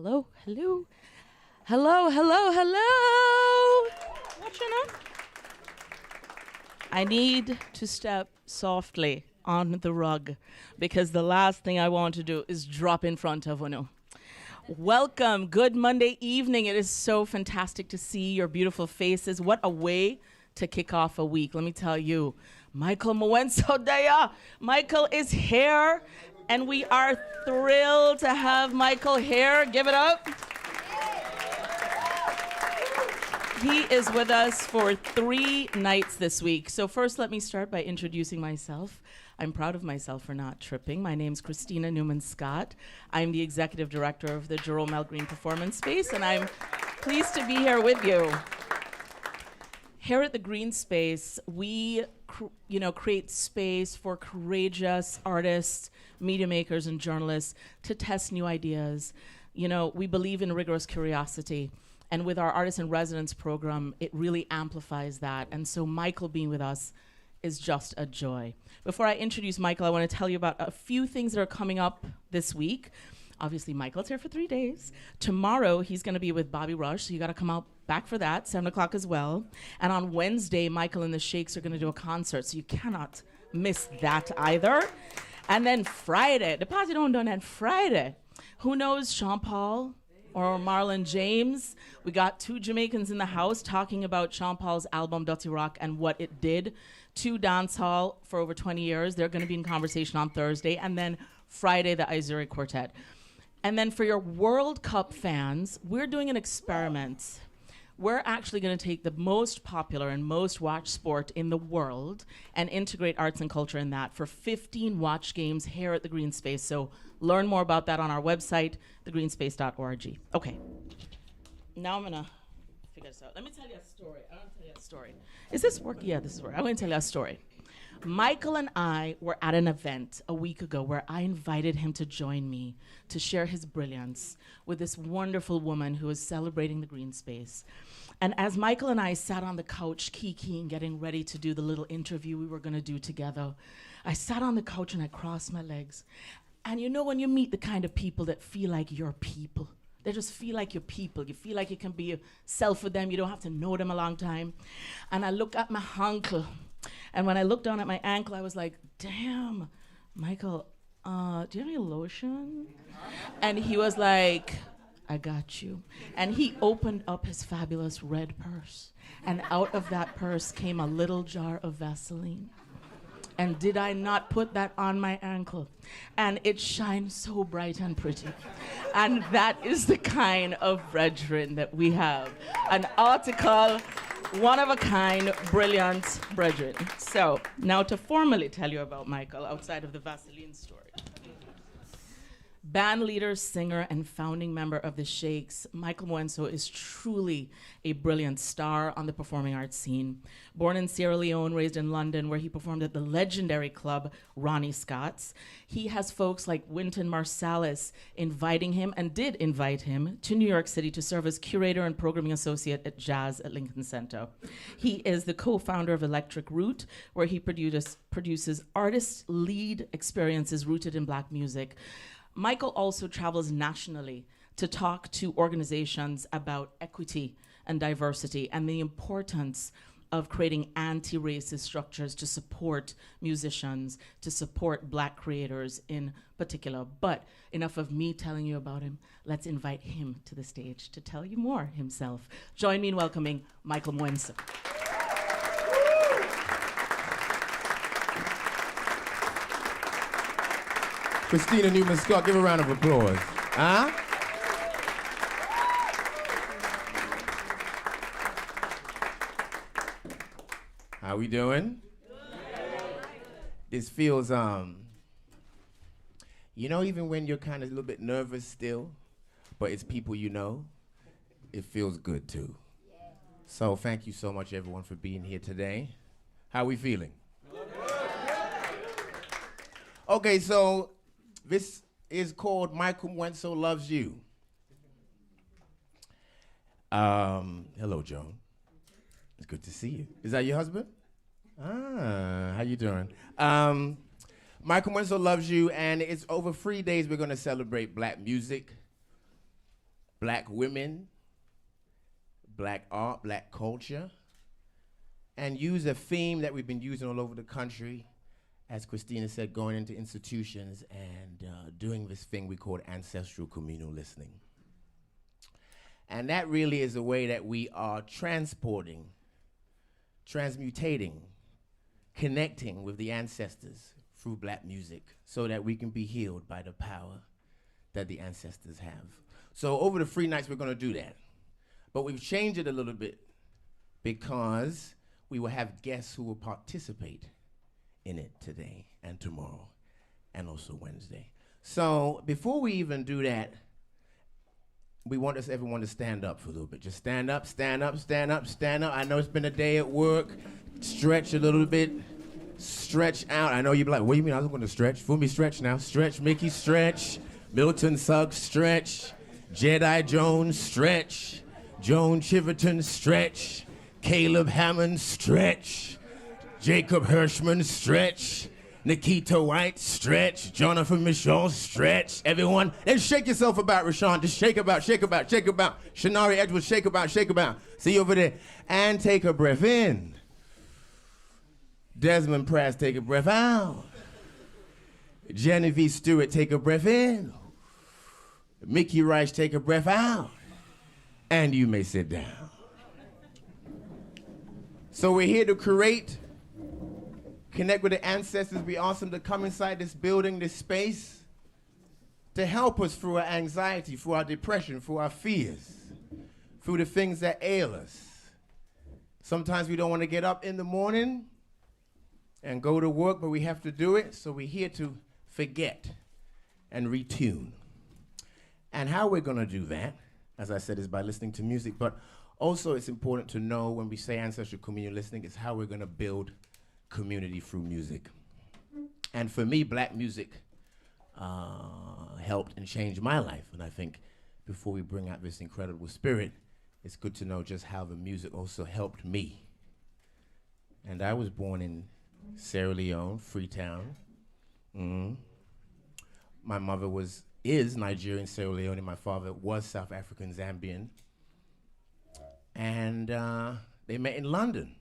hello, hello. Hello, hello, hello. What you know? I need to step softly on the rug because the last thing I want to do is drop in front of Uno. Welcome. Good Monday evening. It is so fantastic to see your beautiful faces. What a way to kick off a week. Let me tell you, Michael Mwenso Daya. Michael is here, and we are thrilled to have Michael here. Give it up. He is with us for 3 nights this week. So first, let me start by introducing myself. I'm proud of myself for not tripping. My name's Christina Newman-Scott. I'm the executive director of the Jerome L. Greene Performance Space, and I'm pleased to be here with you. Here at the Greene Space, we create space for courageous artists, media makers, and journalists to test new ideas. You know, we believe in rigorous curiosity. And with our Artist in Residence program, it really amplifies that. And so Michael being with us is just a joy. Before I introduce Michael, I want to tell you about a few things that are coming up this week. Obviously, Michael's here for 3 days. Tomorrow, he's going to be with Bobby Rush, so you got to come out back for that, 7 o'clock as well. And on Wednesday, Michael and the Shakes are going to do a concert, so you cannot miss that either. And then Friday, the party don't done on Friday. Who knows Sean Paul or Marlon James? We got 2 Jamaicans in the house talking about Sean Paul's album Dirty Rock and what it did to dancehall for over 20 years. They're going to be in conversation on Thursday. And then Friday, the Izuri Quartet. And then for your World Cup fans, we're doing an experiment. We're actually going to take the most popular and most watched sport in the world and integrate arts and culture in that for 15 watch games here at the Greene Space. So learn more about that on our website, thegreenspace.org. Okay. Now I'm going to figure this out. Let me tell you a story. I want to tell you a story. Is this work? Yeah, this is work. I'm going to tell you a story. Michael and I were at an event a week ago where I invited him to join me to share his brilliance with this wonderful woman who is celebrating the Greene Space. And as Michael and I sat on the couch, kikiing, getting ready to do the little interview we were going to do together, I sat on the couch and I crossed my legs. And you know when you meet the kind of people that feel like your people, they just feel like your people. You feel like you can be yourself with them. You don't have to know them a long time. And I look at my uncle. And when I looked down at my ankle, I was like, damn, Michael, do you have any lotion? And he was like, I got you. And he opened up his fabulous red purse. And out of that purse came a little jar of Vaseline. And did I not put that on my ankle? And it shines so bright and pretty. And that is the kind of brethren that we have. An article, one of a kind, brilliant brethren. So now to formally tell you about Michael outside of the Vaseline story. Band leader, singer, and founding member of the Shakes, Michael Mwenso is truly a brilliant star on the performing arts scene. Born in Sierra Leone, raised in London, where he performed at the legendary club Ronnie Scott's, he has folks like Wynton Marsalis inviting him, and did invite him, to New York City to serve as curator and programming associate at Jazz at Lincoln Center. He is the co-founder of Electric Root, where he produces artist-lead experiences rooted in Black music. Michael also travels nationally to talk to organizations about equity and diversity and the importance of creating anti-racist structures to support musicians, to support Black creators in particular. But enough of me telling you about him. Let's invite him to the stage to tell you more himself. Join me in welcoming Michael Mwenso. Christina Newman-Scott, give a round of applause. Huh? How we doing? Good. This feels, you know, even when you're kind of a little bit nervous still, but it's people you know, it feels good too. So thank you so much, everyone, for being here today. How are we feeling? Okay, so this is called Michael Mwenso Loves You. Hello, Joan. It's good to see you. Is that your husband? Ah, how you doing? Michael Mwenso Loves You, and it's over 3 days we're going to celebrate Black music, black women, black art, black culture, and use a theme that we've been using all over the country, as Christina said, going into institutions and doing this thing we call ancestral communal listening. And that really is a way that we are transporting, transmutating, connecting with the ancestors through black music so that we can be healed by the power that the ancestors have. So over the 3 nights, we're gonna do that. But we've changed it a little bit because we will have guests who will participate in it today and tomorrow and also Wednesday. So before we even do that, we want everyone to stand up for a little bit. Just stand up, stand up, stand up, stand up. I know it's been a day at work. Stretch a little bit. Stretch out. I know you'll be like, what do you mean I was going to stretch? Fool me, stretch now. Stretch, Mickey, stretch. Milton Suggs, stretch. Jedi Jones, stretch. Joan Chiverton, stretch. Caleb Hammond, stretch. Jacob Hirschman, stretch. Nikita White, stretch. Jonathan Michaud, stretch. Everyone, and shake yourself about, Rashawn. Just shake about, shake about, shake about. Shanari Edwards, shake about, shake about. See you over there. And take a breath in. Desmond Pratt, take a breath out. Genevieve Stewart, take a breath in. Mickey Rice, take a breath out. And you may sit down. So we're here to create, connect with the ancestors. We ask them to come inside this building, this space, to help us through our anxiety, through our depression, through our fears, through the things that ail us. Sometimes we don't want to get up in the morning and go to work, but we have to do it, so we're here to forget and retune. And how we're going to do that, as I said, is by listening to music, but also it's important to know when we say ancestral communal listening, is how we're going to build community through music. And for me, black music helped and changed my life. And I think before we bring out this incredible spirit, it's good to know just how the music also helped me. And I was born in Sierra Leone, Freetown. My mother is Nigerian, Sierra Leone, and my father was South African, Zambian. And they met in London.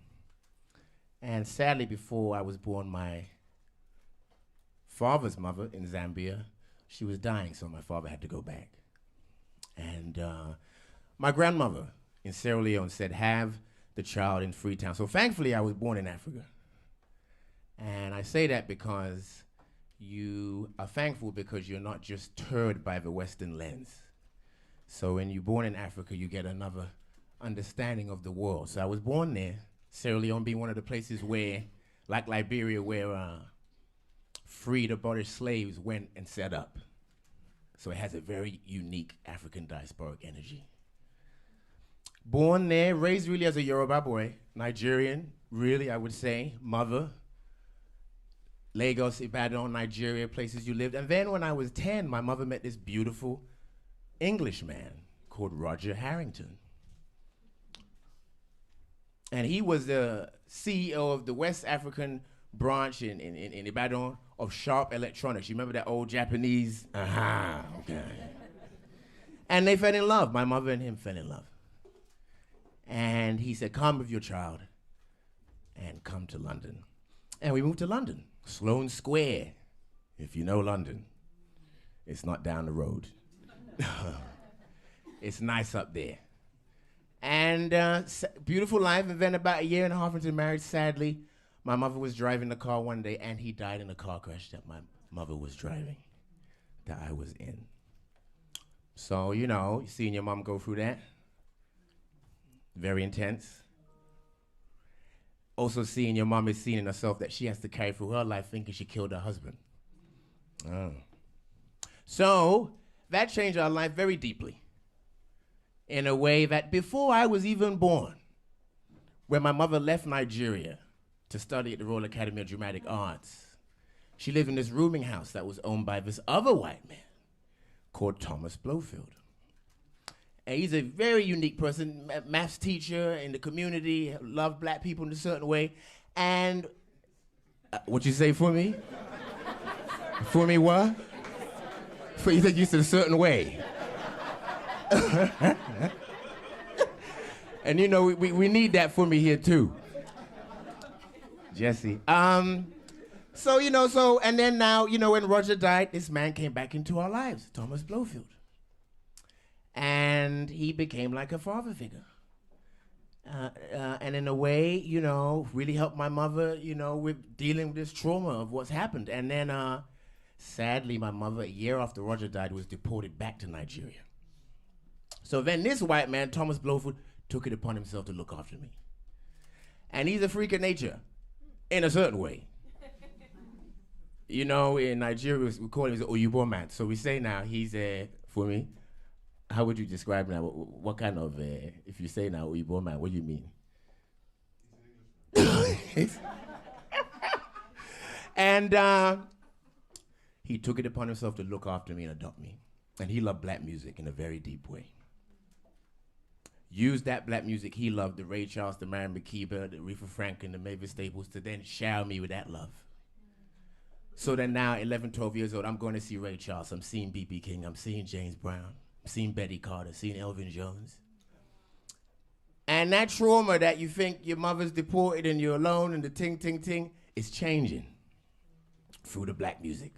And sadly, before I was born, my father's mother in Zambia, she was dying, so my father had to go back. And my grandmother in Sierra Leone said, have the child in Freetown. So thankfully, I was born in Africa. And I say that because you are thankful because you're not just turred by the Western lens. So when you're born in Africa, you get another understanding of the world. So I was born there, Sierra Leone being one of the places where, like Liberia, where freed aborted slaves went and set up. So it has a very unique African diasporic energy. Born there, raised really as a Yoruba boy, Nigerian, really, I would say, mother, Lagos, Ibadan, Nigeria, places you lived. And then when I was 10, my mother met this beautiful Englishman called Roger Harrington. And he was the CEO of the West African branch in Ibadan of Sharp Electronics. You remember that old Japanese? Okay. And they fell in love. My mother and him fell in love. And he said, come with your child and come to London. And we moved to London. Sloane Square, if you know London. It's not down the road. It's nice up there. And beautiful life. And then about a year and a half into marriage, sadly, my mother was driving the car one day and he died in a car crash that my mother was driving, that I was in. So, you know, seeing your mom go through that, very intense. Also seeing your mom is seeing in herself that she has to carry through her life thinking she killed her husband. So that changed our life very deeply in a way that before I was even born, when my mother left Nigeria to study at the Royal Academy of Dramatic Arts, she lived in this rooming house that was owned by this other white man called Thomas Blofield. And he's a very unique person, maths teacher in the community, loved black people in a certain way. And what you say for me? For me what? For you said you said a certain way. And you know, we need that for me here too. Jesse. So, and then now, when Roger died, this man came back into our lives, Thomas Blofield. And he became like a father figure. And in a way, really helped my mother, with dealing with this trauma of what's happened. And then, sadly, my mother, a year after Roger died, was deported back to Nigeria. So then this white man, Thomas Blofield, took it upon himself to look after me. And he's a freak of nature, in a certain way. In Nigeria, we call him the Oyibo man. So we say now, he's, for me, how would you describe now? What kind of, if you say now Oyibo man, what do you mean? And he took it upon himself to look after me and adopt me. And he loved black music in a very deep way. Used that black music he loved, the Ray Charles, the Marion McKeever, the Aretha Franklin, the Mavis Staples, to then shower me with that love. So then now, 11, 12 years old, I'm going to see Ray Charles. I'm seeing B.B. King. I'm seeing James Brown. I'm seeing Betty Carter. Seeing Elvin Jones. And that trauma that you think your mother's deported and you're alone and the ting, ting, ting is changing through the black music.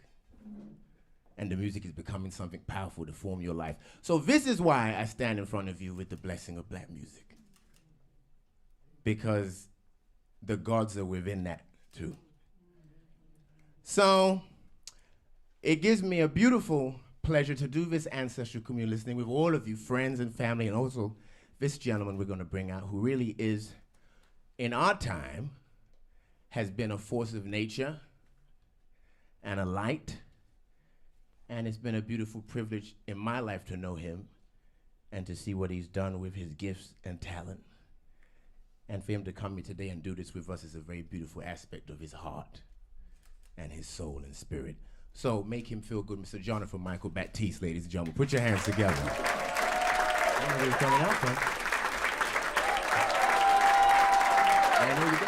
And the music is becoming something powerful to form your life. So this is why I stand in front of you with the blessing of black music. Because the gods are within that too. So it gives me a beautiful pleasure to do this ancestral communal listening with all of you, friends and family, and also this gentleman we're going to bring out who really is, in our time, has been a force of nature and a light. And it's been a beautiful privilege in my life to know him and to see what he's done with his gifts and talent. And for him to come here today and do this with us is a very beautiful aspect of his heart and his soul and spirit. So make him feel good, Mr. Jonathan Michael Batiste, ladies and gentlemen. Put your hands together. I don't know where he's coming out from. And here we go.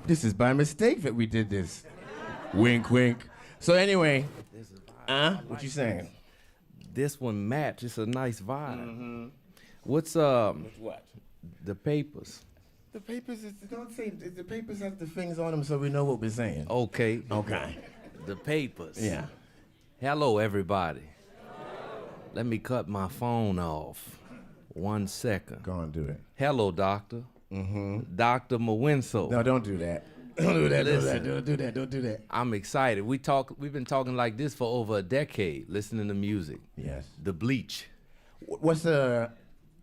This is by mistake that we did this. Wink, wink. So anyway, what you saying? This one match. It's a nice vibe. Mm-hmm. What's What? the papers? The papers don't say the papers have the things on them so we know what we're saying. Okay. Okay. The papers. Yeah. Hello, everybody. Let me cut my phone off. 1 second. Go on, do it. Hello, doctor. Mm-hmm. Dr. Mwenso. No, don't do that. Don't do that. Listen. Don't do that. Don't do that. I'm excited. We've been talking like this for over a decade, listening to music. Yes. The bleach. What's the?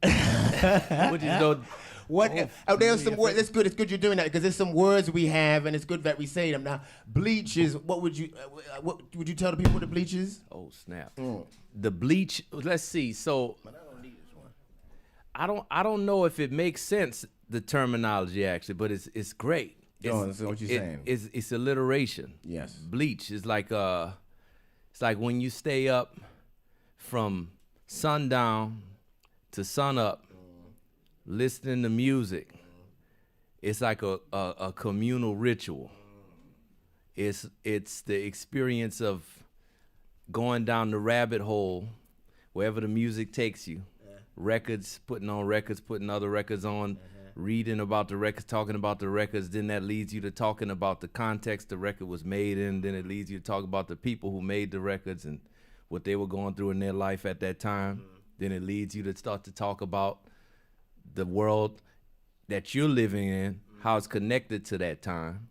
What you know? What? There's some words. It's good. It's good you're doing that because there's some words we have, and it's good that we say them. Now, bleach is. What would you tell the people what the bleach is? Oh snap! The bleach. Let's see. So But I don't need this one. I don't know if it makes sense, the terminology actually, but it's great. Go on, so what you saying? It's alliteration. Yes. Bleach is like it's like when you stay up from sundown to sunup, listening to music. It's like a communal ritual. It's the experience of going down the rabbit hole wherever the music takes you. Records, putting on records, putting other records on, reading about the records, talking about the records. Then that leads you to talking about the context the record was made in. Then it leads you to talk about the people who made the records and what they were going through in their life at that time. Then it leads you to start to talk about the world that you're living in, how it's connected to that time.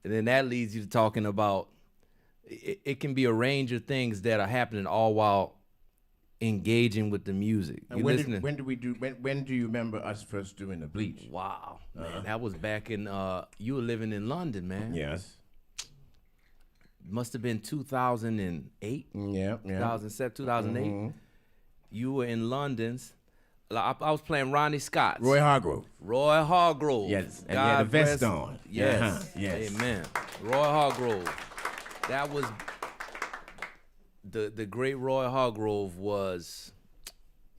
And then that leads you to talking about, it can be a range of things that are happening all while engaging with the music. And when do you remember us first doing the bleach? Wow, man, that was back in, you were living in London, man. Yes. Must have been 2008, Yeah. 2007, 2008. You were in London's. I was playing Ronnie Scott's. Roy Hargrove. Roy Hargrove. Yes, and he had a vest rest- on. Yes. Yes. Amen. Roy Hargrove. That was the great Roy Hargrove was,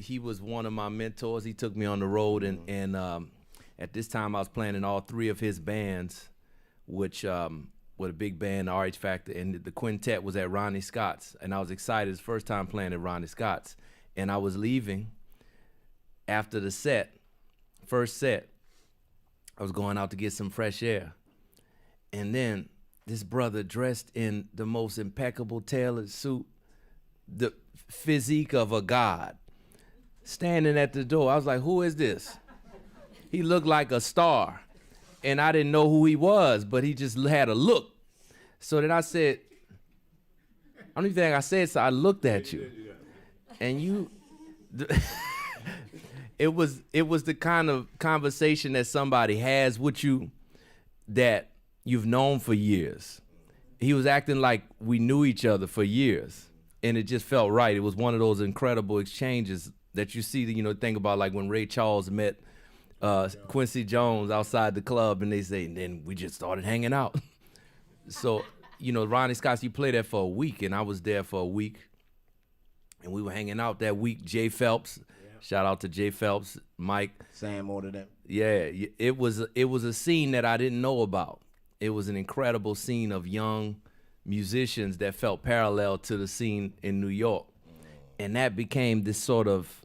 he was one of my mentors. He took me on the road, and at this time I was playing in all 3 of his bands, which with a big band, RH Factor, and the quintet was at Ronnie Scott's, and I was excited. It's the first time playing at Ronnie Scott's, and I was leaving after the first set. I was going out to get some fresh air, and then this brother dressed in the most impeccable tailored suit, the physique of a god, standing at the door. I was like, who is this? He looked like a star, and I didn't know who he was, but he just had a look. So then I said, I don't even think I said so. I looked at you, and it was the kind of conversation that somebody has with you that you've known for years. He was acting like we knew each other for years, and it just felt right. It was one of those incredible exchanges that you see, think about like when Ray Charles met Quincy Jones outside the club, and they say, and then we just started hanging out. So, Ronnie Scott's, you play there for a week, and I was there for a week, and we were hanging out that week. Jay Phelps, shout out to Jay Phelps, Mike. Sam ordered them. Yeah, it was a scene that I didn't know about. It was an incredible scene of young musicians that felt parallel to the scene in New York. And that became this sort of,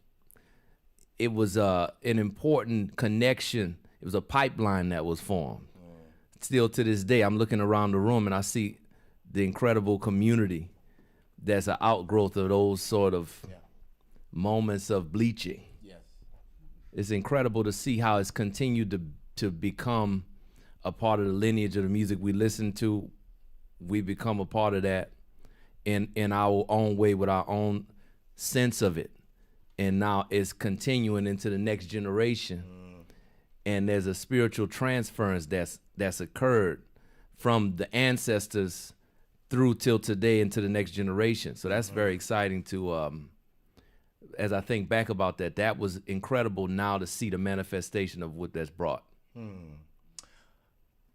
it was an important connection. It was a pipeline that was formed. Still to this day, I'm looking around the room and I see the incredible community that's an outgrowth of those sort of moments of bleaching. Yes. It's incredible to see how it's continued to become a part of the lineage of the music we listen to. We become a part of that in our own way with our own sense of it. And now it's continuing into the next generation. And there's a spiritual transference that's occurred from the ancestors through till today into the next generation. So that's very exciting to, as I think back about that, that was incredible now to see the manifestation of what that's brought.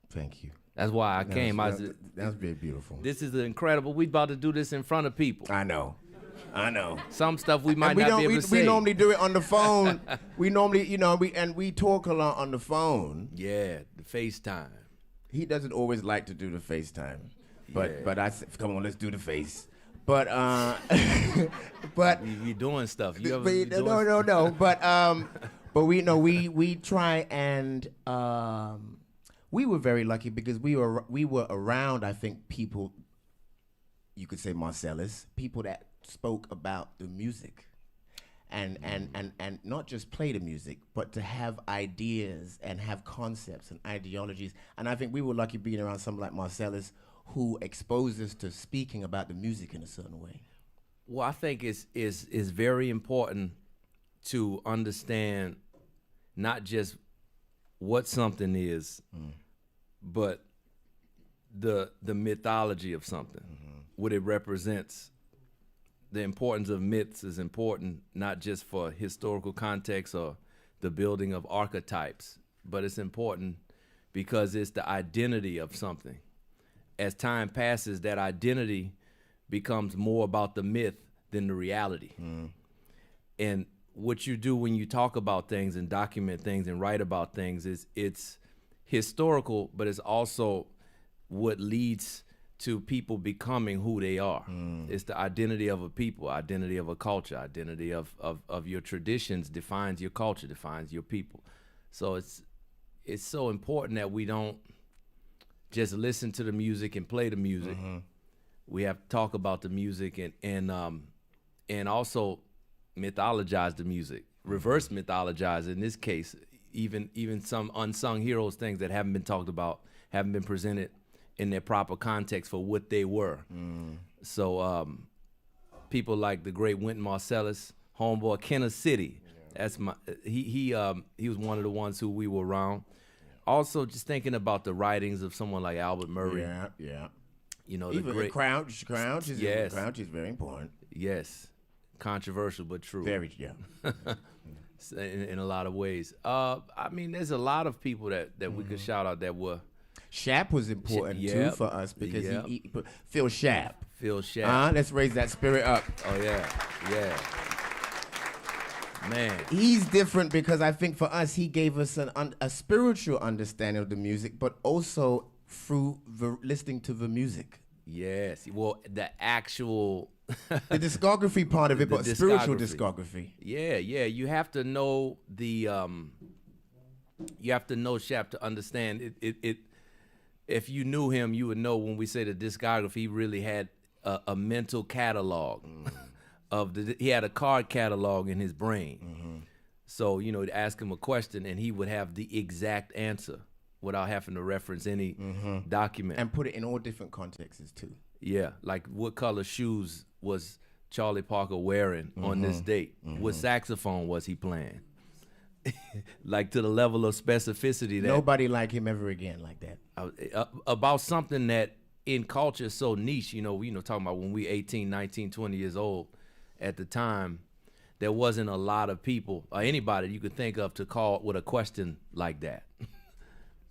Thank you. That's why I came. That's very beautiful. This is incredible. We about to do this in front of people. I know. Some stuff we might not be able to say. We normally do it on the phone. We normally, we talk a lot on the phone. Yeah, the FaceTime. He doesn't always like to do the FaceTime, but I said, come on, let's do the face. But we doing stuff. No. But we try and we were very lucky because we were around, I think, people, you could say Marcellus, people that spoke about the music and not just play the music, but to have ideas and have concepts and ideologies. And I think we were lucky being around someone like Marcellus who exposed us to speaking about the music in a certain way. Well, I think it's very important to understand not just what something is, but the mythology of something, what it represents. The importance of myths is important, not just for historical context or the building of archetypes, but it's important because it's the identity of something. As time passes, that identity becomes more about the myth than the reality. And what you do when you talk about things and document things and write about things is it's historical, but it's also what leads to people becoming who they are. It's the identity of a people, identity of a culture, identity of your traditions defines your culture, defines your people. So it's so important that we don't just listen to the music and play the music. We have to talk about the music and also mythologize the music, reverse mythologize in this case, even some unsung heroes, things that haven't been talked about, haven't been presented in their proper context for what they were. So people like the great Wynton Marsalis, homeboy, Kenneth City. That's he was one of the ones who we were around. Also, just thinking about the writings of someone like Albert Murray. Yeah. The Even great Crouch is Yes. Crouch is very important. Yes, controversial but true. Very, in a lot of ways. There's a lot of people that we could shout out that were. Shap was important too for us because he Phil Shap. Phil Shap. Let's raise that spirit up. Oh yeah. Man. He's different because I think for us, he gave us a spiritual understanding of the music, but also through listening to the music. Yes. Well, the actual... the discography part of it, but spiritual discography. Yeah. You have to know the... you have to know Shap to understand it. If you knew him, you would know when we say the discography, he really had a mental catalog. He had a card catalog in his brain. So, you know, to ask him a question and he would have the exact answer without having to reference any document. And put it in all different contexts too. Yeah, like what color shoes was Charlie Parker wearing on this date? What saxophone was he playing? Like to the level of specificity that... Nobody like him ever again like that. About something that in culture is so niche, you know, talking about when we 18, 19, 20 years old, at the time, there wasn't a lot of people or anybody you could think of to call with a question like that.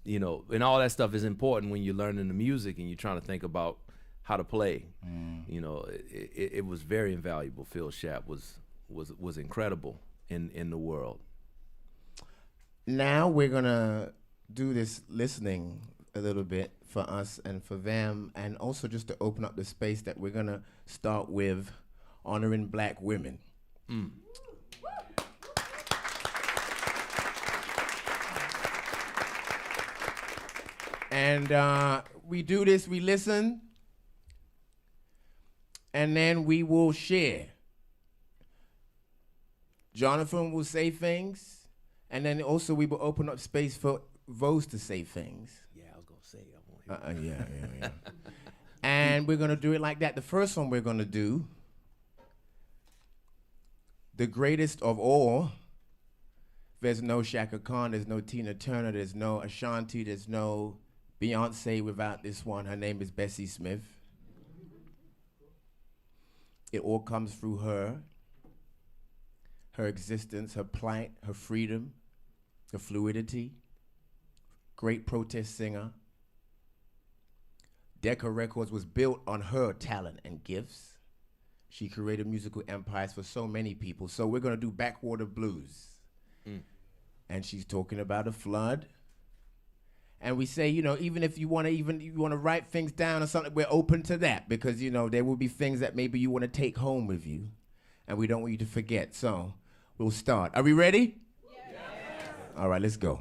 You know, and all that stuff is important when you're learning the music and you're trying to think about how to play. You know, it was very invaluable. Phil Shap was incredible in the world. Now we're gonna do this listening a little bit for us and for them, and also just to open up the space that we're gonna start with honoring Black women. And we do this, we listen, and then we will share. Jonathan will say things, and then also we will open up space for Vose to say things. Yeah, I was gonna say I won't hear. Yeah. And we're gonna do it like that. The first one we're gonna do, the greatest of all. There's no Shaka Khan, there's no Tina Turner, there's no Ashanti, there's no Beyonce without this one. Her name is Bessie Smith. It all comes through her existence, her plight, her freedom, her fluidity. Great protest singer. Decca Records was built on her talent and gifts. She created musical empires for so many people. So we're gonna do Backwater Blues. And she's talking about a flood. And we say, you know, even if you wanna write things down or something, we're open to that, because, you know, there will be things that maybe you wanna take home with you, and we don't want you to forget. So we'll start. Are we ready? Yes. All right, let's go.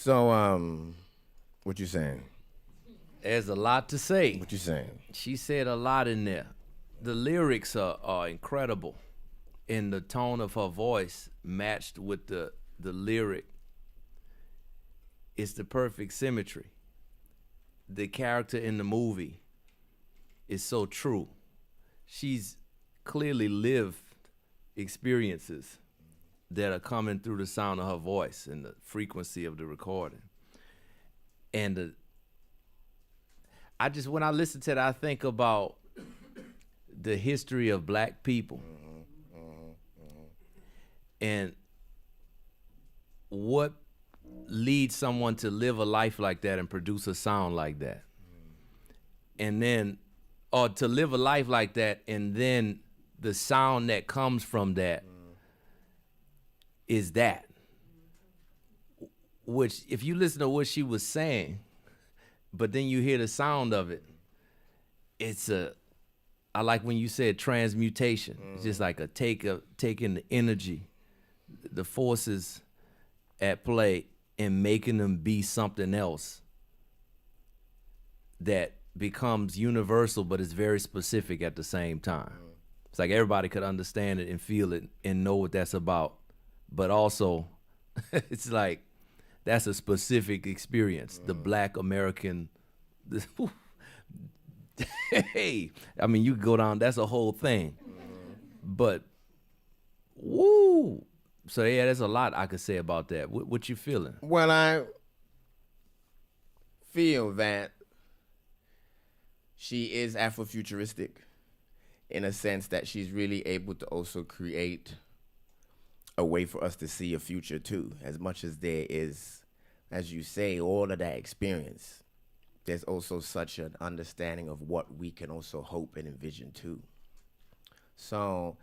So, what you saying? There's a lot to say. What you saying? She said a lot in there. The lyrics are incredible, and the tone of her voice matched with the lyric. It's the perfect symmetry. The character in the movie is so true. She's clearly lived experiences that are coming through the sound of her voice and the frequency of the recording. And when I listen to that, I think about the history of black people and what leads someone to live a life like that and produce a sound like that. And then, or to live a life like that, and then the sound that comes from that is that. Which, if you listen to what she was saying, but then you hear the sound of it, I like when you said transmutation. It's just like taking the energy, the forces at play, and making them be something else that becomes universal, but is very specific at the same time. It's like everybody could understand it and feel it and know what that's about, but also it's like that's a specific experience. The Black American, hey, I mean, you go down, that's a whole thing. But, woo. So, yeah, there's a lot I could say about that. What you feeling? Well, I feel that she is Afrofuturistic in a sense that she's really able to also create a way for us to see a future, too. As much as there is, as you say, all of that experience, there's also such an understanding of what we can also hope and envision, too. So...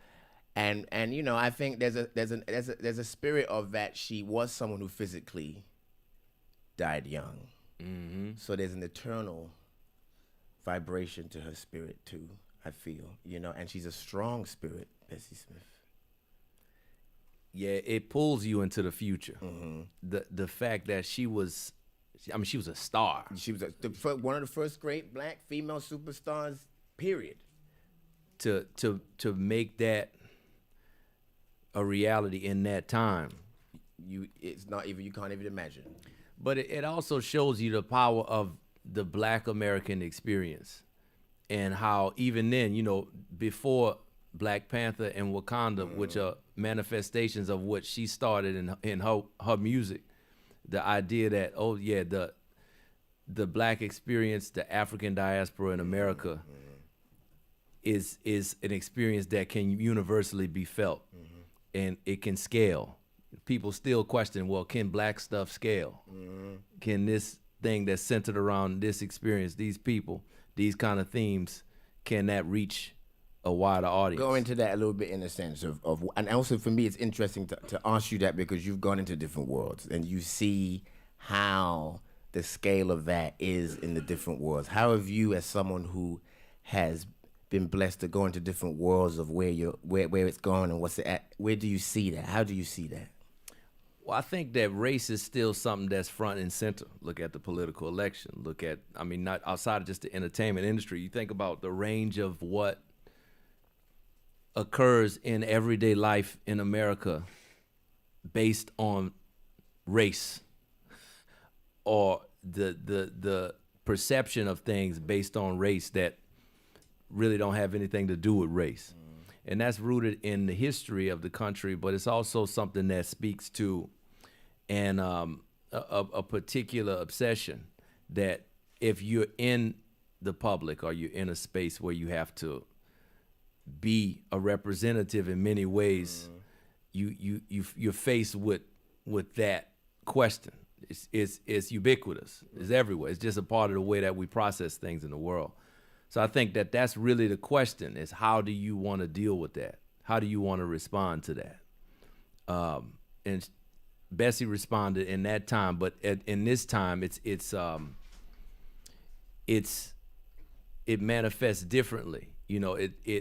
And you know, I think there's a spirit of that. She was someone who physically died young, so there's an eternal vibration to her spirit too. I feel, you know, and she's a strong spirit, Bessie Smith. Yeah, it pulls you into the future. The fact that she was a star. She was one of the first great black female superstars. Period. To make that a reality in that time, you can't even imagine. But it also shows you the power of the Black American experience, and how even then, you know, before Black Panther and Wakanda, which are manifestations of what she started in her music, the idea that the Black experience, the African diaspora in America, is an experience that can universally be felt. And it can scale. People still question, well, can black stuff scale? Can this thing that's centered around this experience, these people, these kind of themes, can that reach a wider audience? Go into that a little bit in the sense of and also for me, it's interesting to ask you that because you've gone into different worlds and you see how the scale of that is in the different worlds. How have you, as someone who has been blessed to go into different worlds of where it's going and what's it at, where do you see that? How do you see that? Well, I think that race is still something that's front and center. Look at the political election. Look at, I mean, not outside of just the entertainment industry. You think about the range of what occurs in everyday life in America based on race, or the perception of things based on race that really don't have anything to do with race. And that's rooted in the history of the country, but it's also something that speaks to a particular obsession that if you're in the public or you're in a space where you have to be a representative in many ways, you're faced with that question. It's ubiquitous. It's everywhere. It's just a part of the way that we process things in the world. So I think that that's really the question, is how do you want to deal with that? How do you want to respond to that? And Bessie responded in that time, but in this time, it manifests differently. You know,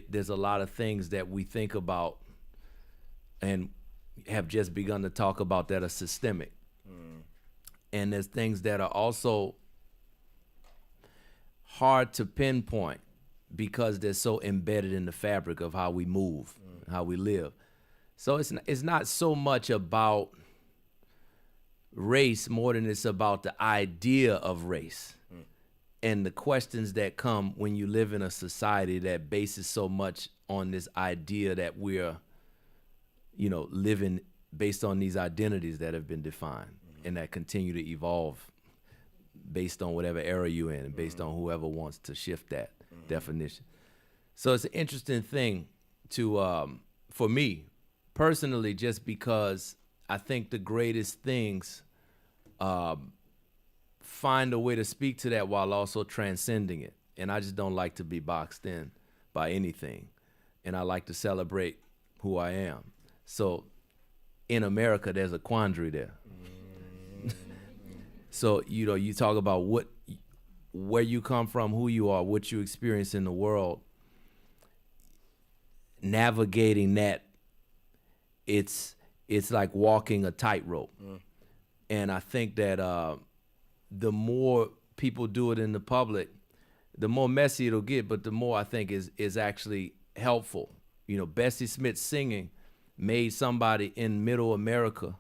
there's a lot of things that we think about and have just begun to talk about that are systemic. and there's things that are also hard to pinpoint because they're so embedded in the fabric of how we move, how we live. So it's not so much about race more than it's about the idea of race and the questions that come when you live in a society that bases so much on this idea that we're, living based on these identities that have been defined and that continue to evolve based on whatever era you're in and based on whoever wants to shift that definition. So it's an interesting thing to, for me personally, just because I think the greatest things find a way to speak to that while also transcending it. And I just don't like to be boxed in by anything. And I like to celebrate who I am. So in America, there's a quandary there. So, you talk about where you come from, who you are, what you experience in the world, navigating that, it's like walking a tightrope. And I think that the more people do it in the public, the more messy it'll get, but the more I think is actually helpful. Bessie Smith's singing made somebody in middle America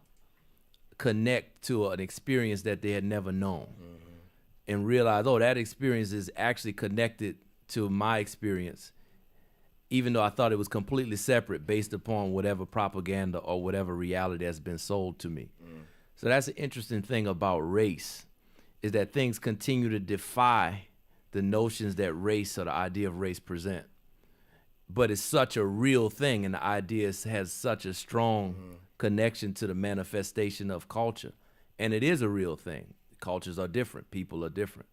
connect to an experience that they had never known and realize, that experience is actually connected to my experience, even though I thought it was completely separate based upon whatever propaganda or whatever reality has been sold to me. So that's an interesting thing about race, is that things continue to defy the notions that race or the idea of race present. But it's such a real thing, and the idea has such a strong connection to the manifestation of culture. And it is a real thing. Cultures are different. People are different.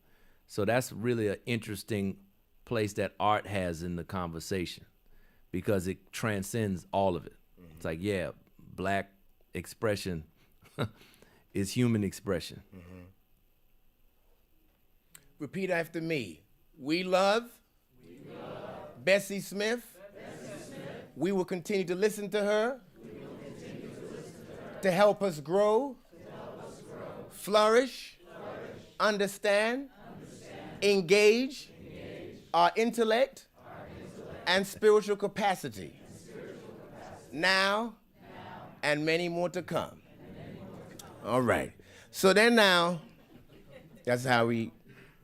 So that's really an interesting place that art has in the conversation, because it transcends all of it. It's like, black expression is human expression. Repeat after me. We love Bessie Smith. We will continue to listen to her to help us grow, flourish, understand, engage our intellect and spiritual capacity, now and many more to come. All right. So then now, that's how we.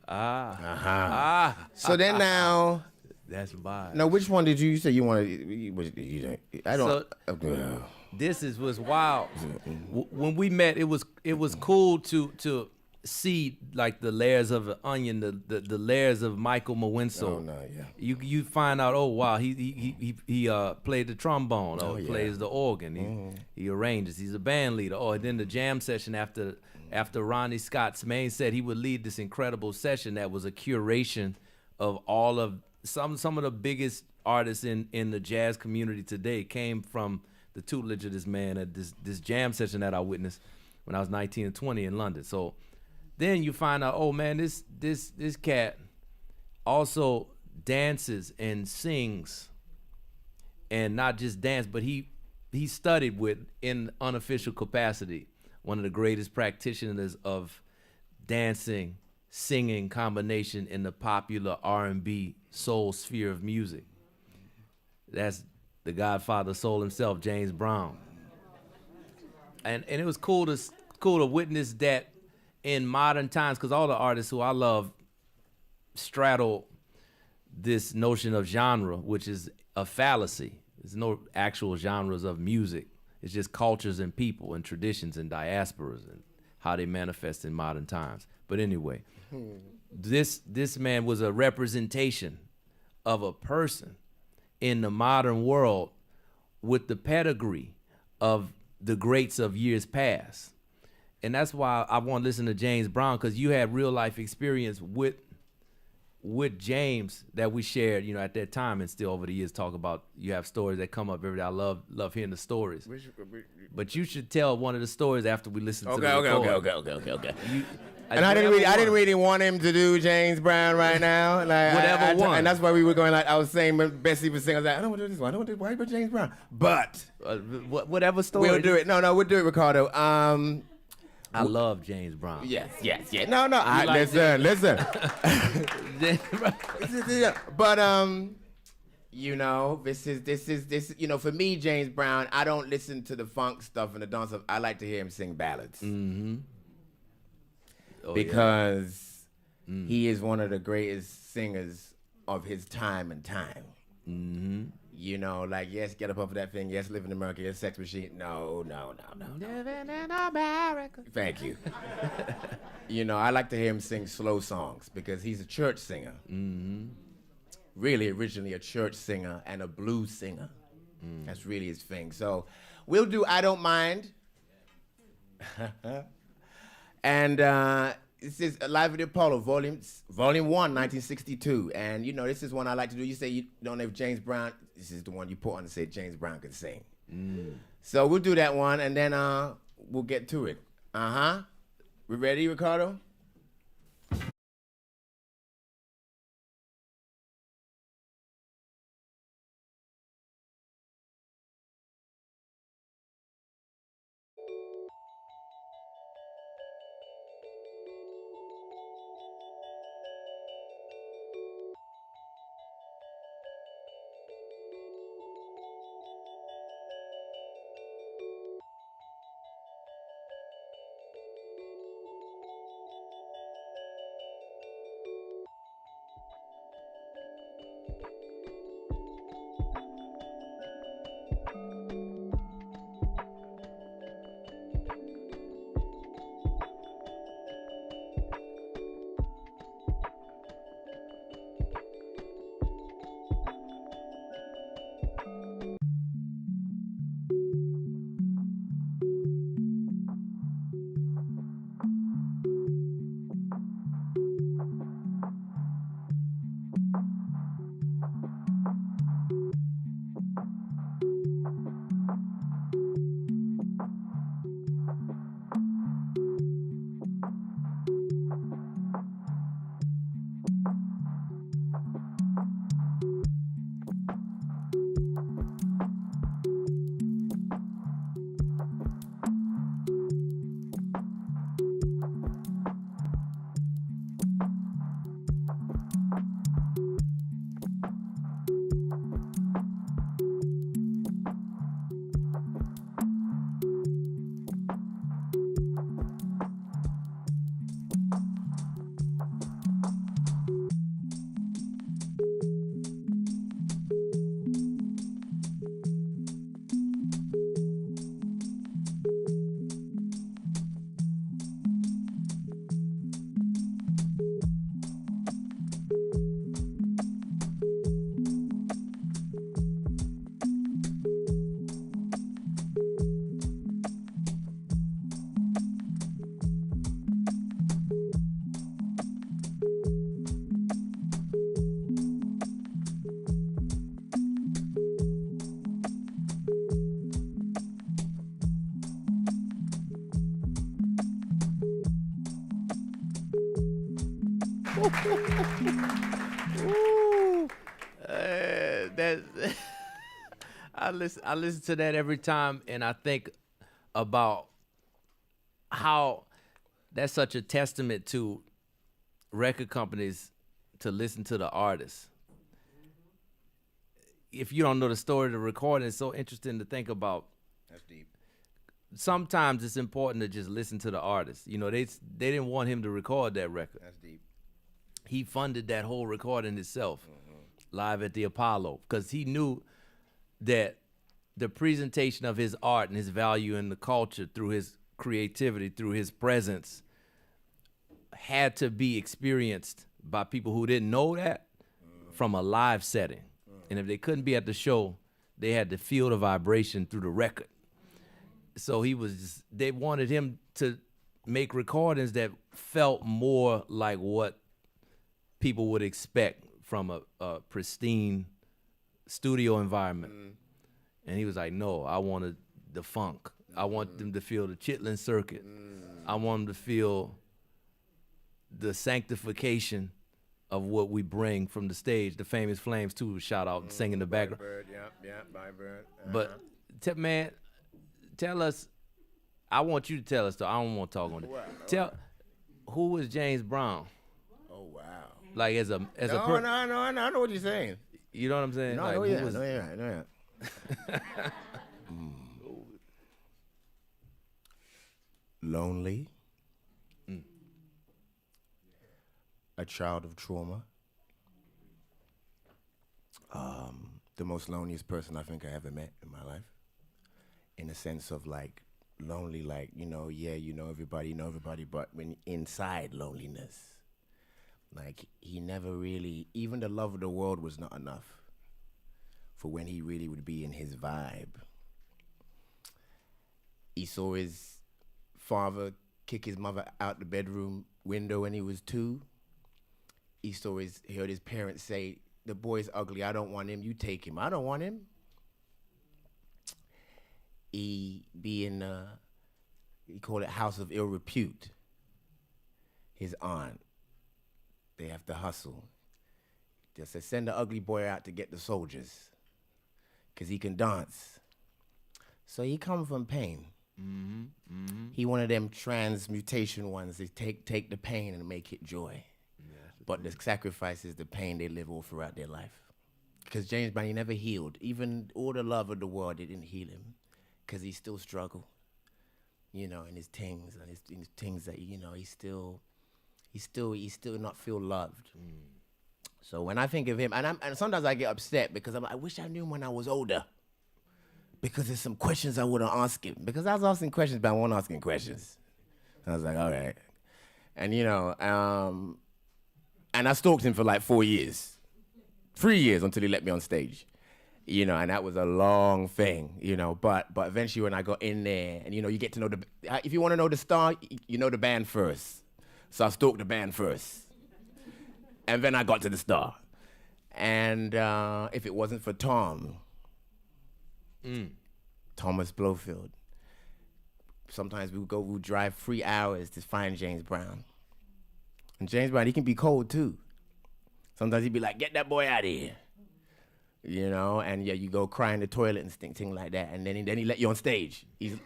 So then now. That's vibe. Now, which one did you say you wanted? I don't. So, this was wild. When we met, it was cool to see like the layers of an onion, the layers of Michael Mwenso. Oh no, yeah. You find out, oh wow, he played the trombone, he plays the organ, he arranges, he's a band leader. Oh, and then the jam session after Ronnie Scott's main set, he would lead this incredible session that was a curation of all of some of the biggest artists in the jazz community today came from the tutelage of this man at this jam session that I witnessed when I was 19 and 20 in London. So then you find out, oh man, this cat also dances and sings, and not just dance, but he studied with, in unofficial capacity, one of the greatest practitioners of dancing, singing combination in the popular R&B soul sphere of music. That's the godfather of soul himself, James Brown. And it was cool to witness that in modern times, because all the artists who I love straddle this notion of genre, which is a fallacy. There's no actual genres of music. It's just cultures and people and traditions and diasporas and how they manifest in modern times. But anyway, this man was a representation of a person in the modern world with the pedigree of the greats of years past. And that's why I want to listen to James Brown, because you had real life experience with James that we shared, at that time, and still over the years talk about. You have stories that come up every day. I love hearing the stories. But you should tell one of the stories after we listen to the record. Okay. And I didn't really want him to do James Brown right now. Like, whatever one. And that's why we were going, like I was saying when Bessie was singing, I was like, I don't want to do this one. I don't want to do, why about James Brown? But whatever story. We'll do it. No, we'll do it, Ricardo. I love James Brown. Yes. No. like Listen. James Brown. But this is for me, James Brown. I don't listen to the funk stuff and the dance stuff. I like to hear him sing ballads. Mm-hmm. Because he is one of the greatest singers of his time and time. Mm-hmm. Yes, get up off of that thing. Yes, live in America. Yes, sex machine. No. Living in America. Thank you. I like to hear him sing slow songs because he's a church singer. Mm-hmm. Really, originally a church singer and a blues singer. That's really his thing. So we'll do I Don't Mind. And this is Live at the Apollo, Volume 1, 1962. And, this is one I like to do. You say you don't know if James Brown, this is the one you put on and say James Brown could sing. So we'll do that one, and then we'll get to it. We ready, Ricardo? Ooh, I listen to that every time, and I think about how that's such a testament to record companies to listen to the artists. If you don't know the story of the recording, it's so interesting to think about. That's deep. Sometimes it's important to just listen to the artist. You know, they didn't want him to record that record. That's deep. He funded that whole recording himself, live at the Apollo, because he knew that the presentation of his art and his value in the culture through his creativity, through his presence, had to be experienced by people who didn't know that from a live setting. And if they couldn't be at the show, they had to feel the vibration through the record. So they wanted him to make recordings that felt more like what people would expect from a pristine studio environment. And he was like, no, I wanted the funk. I want them to feel the Chitlin Circuit. I want them to feel the sanctification of what we bring from the stage. The Famous Flames, too, shout out, singing the background. Bird, yeah, Bye Bird. But, man, tell us, I want you to tell us, though. I don't want to talk on it. Who was James Brown? Oh, wow. Like as a No, I know what you're saying. You know what I'm saying? No, like, I know, Lonely. A child of trauma. The most loneliest person I think I ever met in my life. In a sense of like lonely, like, you know everybody, but when inside loneliness, like he never really, even the love of the world was not enough for when he really would be in his vibe. He saw his father kick his mother out the bedroom window when he was 2. He heard his parents say, "The boy's ugly, I don't want him, you take him." I don't want him. He called it House of Ill Repute. His aunt, they have to hustle. They said, send the ugly boy out to get the soldiers, because he can dance. So he come from pain. He one of them transmutation ones. They take the pain and make it joy. But the sacrifice is the pain they live all throughout their life. Because James Brown, he never healed. Even all the love of the world, it didn't heal him. Because he still struggled, you know, in his things and his things that, you know, he still not feel loved. So when I think of him, and sometimes I get upset because I wish I knew him when I was older. Because there's some questions I wouldn't ask him. Because I was asking questions, but I wasn't asking questions. I was like, all right. And, you know, and I stalked him for like 4 years. 3 years until he let me on stage. You know, and that was a long thing, you know, but eventually when I got in there, and, you know, you get to know if you want to know the star, you know the band first. So I stalked the band first. And then I got to the star. And if it wasn't for Thomas Blofield, sometimes we would drive 3 hours to find James Brown. And James Brown, he can be cold too. Sometimes he'd be like, get that boy out of here. You know, and yeah, you go cry in the toilet and things like that, and then he let you on stage. He's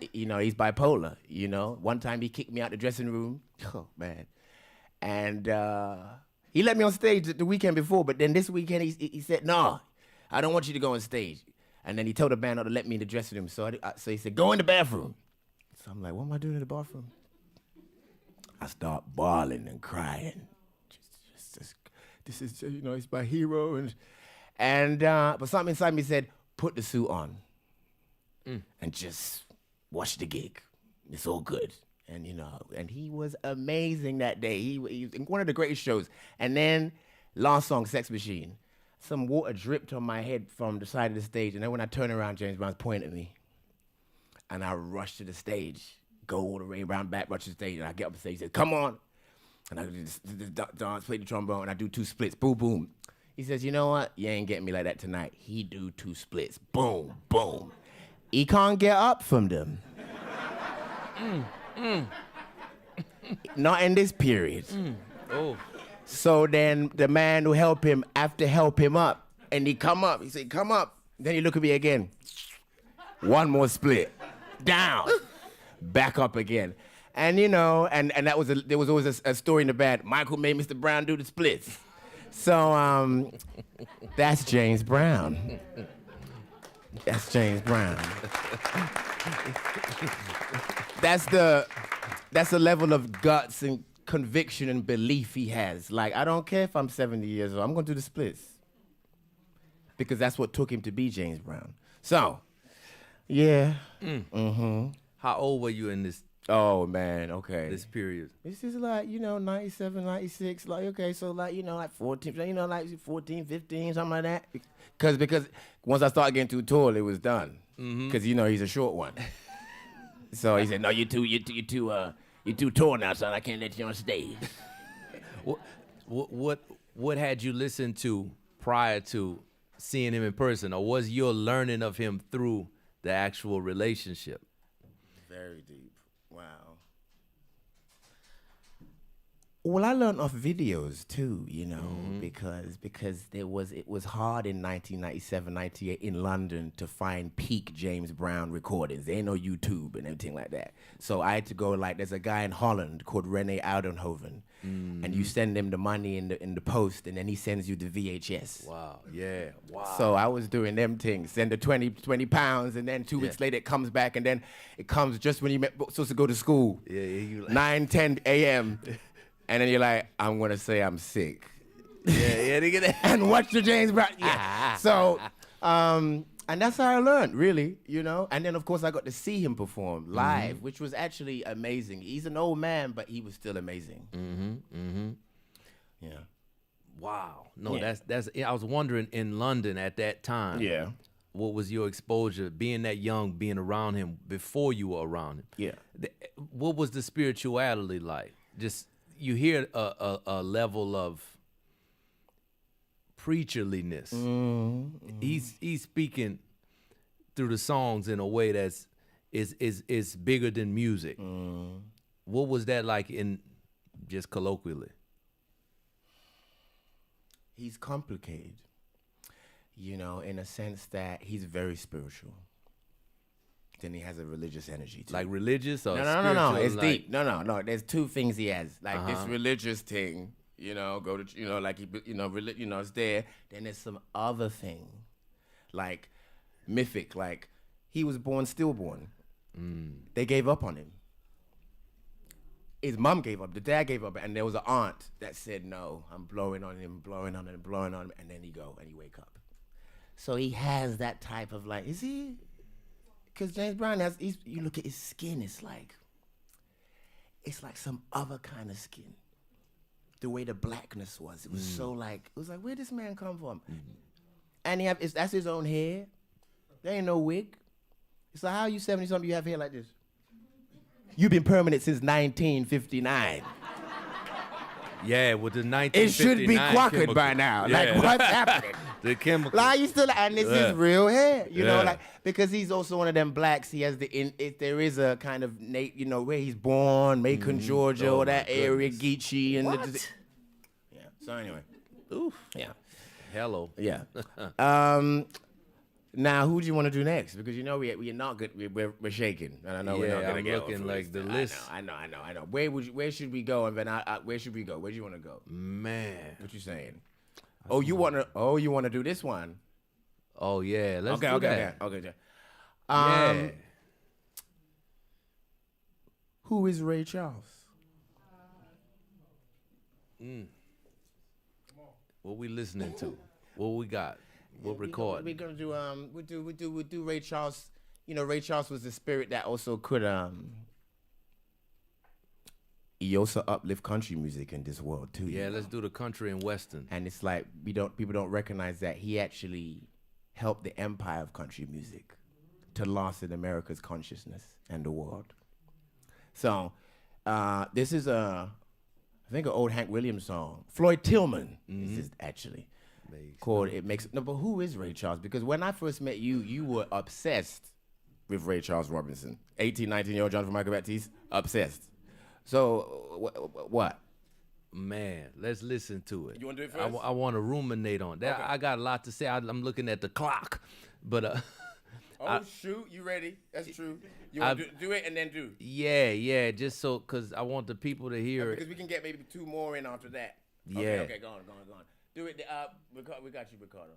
bipolar. You know, one time he kicked me out the dressing room. Oh man, and he let me on stage the weekend before, but then this weekend he said, "No, I don't want you to go on stage." And then he told the band not to let me in the dressing room. So he said, "Go in the bathroom." So I'm like, "What am I doing in the bathroom?" I start bawling and crying. This is, you know, he's my hero and but something inside me said, put the suit on and just watch the gig. It's all good. And, you know, and he was amazing that day. He was in one of the greatest shows. And then last song, Sex Machine. Some water dripped on my head from the side of the stage. And then when I turned around, James Brown's pointing at me. And I rushed to the stage, go all the way around back, rush to the stage. And I get up the stage, he said, come on. And I dance, play the trombone, and I do 2 splits, boom, boom. He says, you know what? You ain't getting me like that tonight. He do 2 splits, boom, boom. He can't get up from them. Not in this period. Oh. So then the man who helped him have to help him up. And he come up. He said, come up. Then he look at me again. 1 more split. Down. Back up again. And, you know, and that was there was always a story in the band. Michael made Mr. Brown do the splits. So that's James Brown. That's James Brown. That's the level of guts and conviction and belief he has. Like, I don't care if I'm 70 years old. I'm going to do the splits. Because that's what took him to be James Brown. So, yeah. How old were you in this? Oh, man, okay. This period. This is like, you know, 97, 96, like, okay, so like, you know, like 14, you know, like 14, 15, something like that. Because once I started getting too tall, it was done. Because, you know, he's a short one. So he said, no, you're too tall now, son, I can't let you on stage. What had you listened to prior to seeing him in person? Or was your learning of him through the actual relationship? Very deep. Wow. Well, I learned off videos too, you know, because it was hard in 1997, 98 in London to find peak James Brown recordings. There ain't no YouTube and everything like that. So I had to go, like, there's a guy in Holland called Rene Oudenhoven, and you send him the money in the post, and then he sends you the VHS. Wow, yeah, wow. So I was doing them things, send the 20 pounds, and then 2 weeks later it comes back, and then it comes just when you're supposed to go to school. Yeah, you like 9, 10 a.m. And then you're like, I'm gonna say I'm sick. yeah, they get that. And watch the James Brown. Yeah. So, and that's how I learned, really, you know. And then, of course, I got to see him perform live, which was actually amazing. He's an old man, but he was still amazing. Yeah. Wow. No, Yeah. that's. I was wondering, in London at that time. Yeah. What was your exposure, being that young, being around him before you were around him? Yeah. What was the spirituality like? Just, you hear a level of preacherliness. He's speaking through the songs in a way that's is bigger than music. What was that like, in just colloquially? He's complicated, you know, in a sense that he's very spiritual. Then he has a religious energy too. Like religious or No. spiritual? It's like, deep. No. There's two things he has. Like this religious thing, you know, go to, you know, like he, you know, it's there. Then there's some other thing, like mythic. Like he was born stillborn. They gave up on him. His mom gave up. The dad gave up, and there was an aunt that said, "No, I'm blowing on him, and then he go and he wake up." So he has that type of like, is he? Because James Brown has, you look at his skin, it's like some other kind of skin. The way the blackness was, it was so like, it was like, where'd this man come from? And that's his own hair. There ain't no wig. It's like, how are you 70-something, you have hair like this? You've been permanent since 1959. Yeah, with the 1959 It should be quackered chemical. by now. Yeah. Like, what's happening? The chemical. Like, you still, and this is real hair, you know, Yeah. like, because he's also one of them blacks. He has there is a kind of, you know, where he's born, Macon, Georgia, or that area, Geechee, and yeah. So anyway, yeah, Hello. yeah. Now, who do you want to do next? Because you know we're not good. We're shaking. And I know we're not Yeah, gonna I'm get looking off like this. the list. I know. Where should we go? And then where should we go? Where do you want to go? Man. What you saying? You wanna do this one? Oh yeah, let's do Okay. that. Yeah. Who is Ray Charles? What we listening to? What we got? What record? We're gonna do we do Ray Charles. You know, Ray Charles was the spirit that also could he also uplift country music in this world too. Yeah, you know? let's do the country and western. And it's like people don't recognize that he actually helped the empire of country music to last in America's consciousness and the world. So this is I think an old Hank Williams song. Floyd Tillman this is actually called It Makes. No, but who is Ray Charles? Because when I first met you, you were obsessed with Ray Charles Robinson. 18, 19-year-old John Michael Batiste, obsessed. So what? Man, let's listen to it. You want to do it first? I want to ruminate on that. Okay. I got a lot to say. I'm looking at the clock, but Shoot, you ready? That's true. You want to do it and then do? yeah, just so, because I want the people to hear Because it. we can get maybe 2 more in after that. Yeah. Okay, go on. Do it. We got you, Ricardo.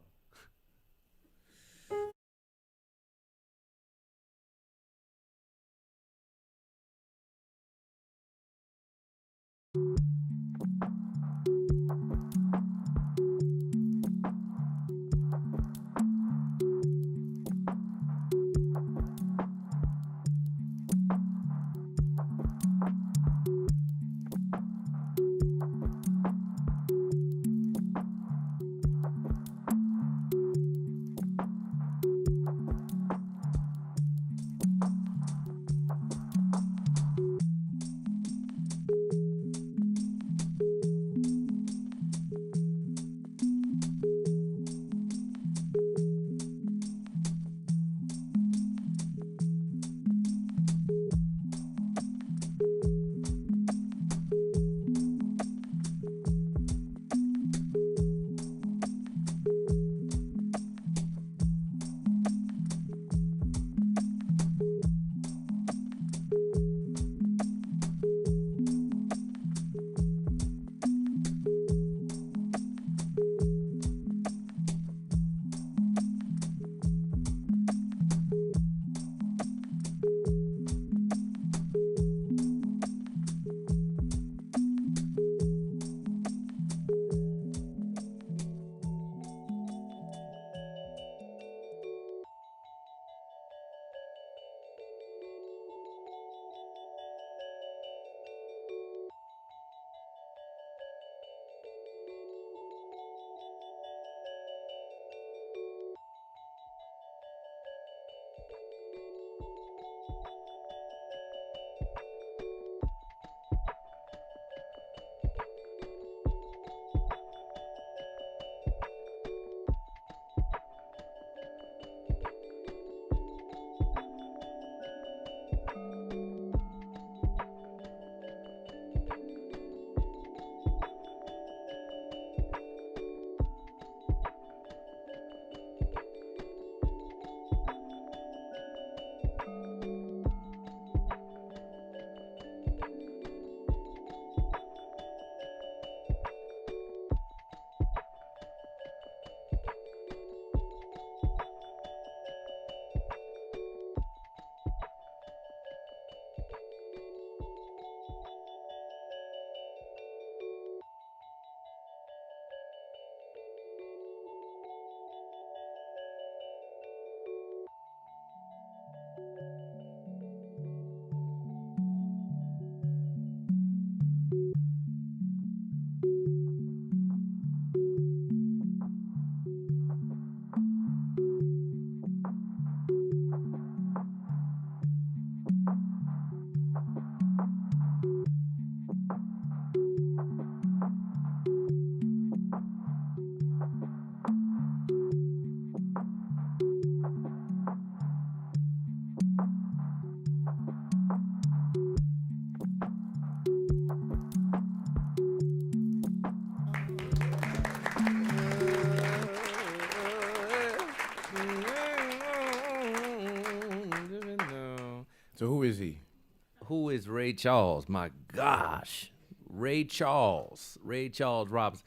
who is Ray Charles? My gosh. Ray Charles Robinson.